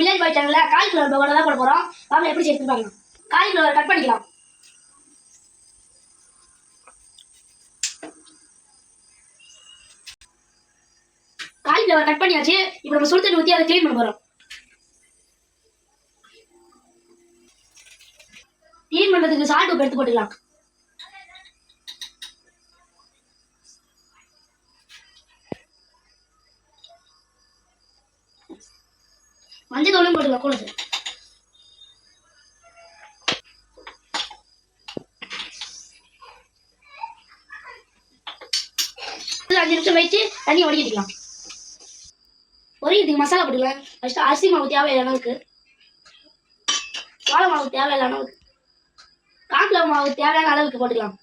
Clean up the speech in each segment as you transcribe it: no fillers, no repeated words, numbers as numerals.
Village பாய் சேனல்ல cauliflower pakoda தான் போட போறோம். வாங்க எப்படி செய்யணும்னு பார்க்கலாம். காலிஃப்ளவர் கட் பண்ணிக்கலாம். காலிஃப்ளவர் கட் பண்ணியாச்சு. இப்போ நம்ம சுடு தண்ணி ஊற்றி அதை க்ளீன் பண்ண போறோம். க்ளீன் பண்றதுக்கு சால்ட் உப்பு எடுத்து போட்டுக்கலாம். மஞ்சள் தூளும் போட்டுக்கலாம் கூட. 5 நிமிஷம் வச்சு தண்ணி வடிகட்டிக்கலாம். வடிகட்டிக்கு மசாலா போட்டுக்கலாம். ஃபர்ஸ்ட் அரிசி மாவு தேவையான அளவுக்கு, சோள மாவு தேவையான அளவுக்கு, கார்ன்ஃப்ளவர் மாவு தேவையான அளவுக்கு போட்டுக்கலாம்.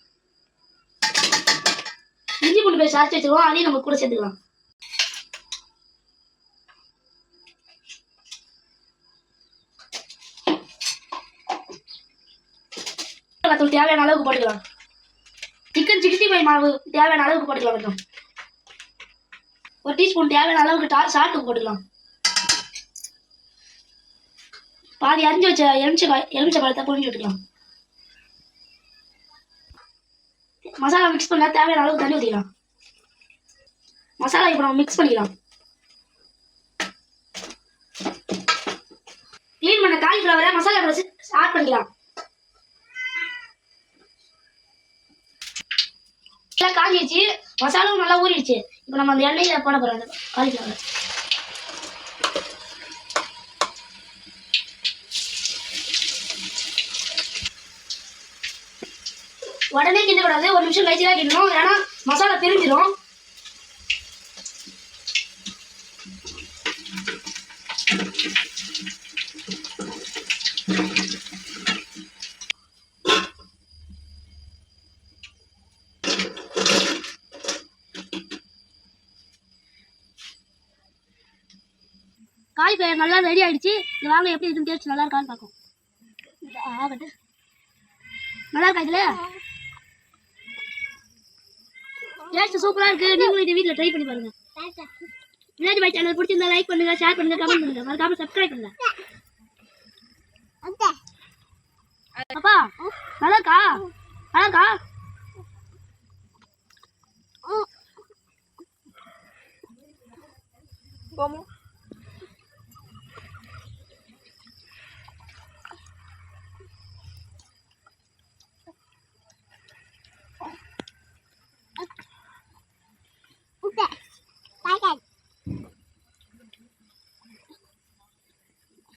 இஞ்சி பூண்டு பேஸ்ட் அரைச்சி வச்சிருவோம், அதையும் நம்ம கூட சேர்த்துக்கலாம். தேவையான அளவுக்கு போட்டுக்கலாம். சிக்கன் 65 மாவு தேவையான அளவுக்கு போட்டுக்கலாம். கொஞ்சம் 1 டீஸ்பூன் தேவையான அளவுக்கு சால்ட் போட்டுக்கலாம். பாதி அரிஞ்சு வச்ச எலுமிச்சை பழத்தை புழிஞ்சு விட்டுக்கலாம். மசாலா மிக்ஸ் பண்ண தேவையான அளவுக்கு தண்ணி ஊற்றிக்கலாம். மசாலா இப்போ நம்ம மிக்ஸ் பண்ணிக்கலாம். க்ளீன் பண்ண காலிஃப்ளவரை மசாலா கூட ஆட் பண்ணிக்கலாம். காஞ்சிடுச்சு, மசாலாவும் நல்லா ஊறிடுச்சு. இப்போ நம்ம அந்த எண்ணெயில போட போறோம் அந்த காலிஃப்ளவர். உடனே கிண்டக்கூடாது, 1 நிமிஷம் கழிச்சு தான் கிண்டணும், ஏன்னா மசாலா பிரிஞ்சிடும். காலிஃப்ளவர் நல்லா ரெடி ஆயிடுச்சு. இது வாங்க எப்படி இருக்குன்னு டேஸ்ட் நல்லா இருக்கான்னு பார்க்கும். நல்லா இருக்கா? இதுல டேஸ்ட் சூப்பரா இருக்கு. நீங்களும் இதை வீட்டில் ட்ரை பண்ணி பாருங்க. வில்லேஜ் பாய் சேனல் பிடிச்சிருந்தா லைக் பண்ணுங்க, ஷேர் பண்ணுங்க, கமெண்ட் பண்ணுங்க, மறக்காம சப்ஸ்கிரைப் பண்ணுங்க. அப்பா நல்லா இருக்கா? நல்லா இருக்கா?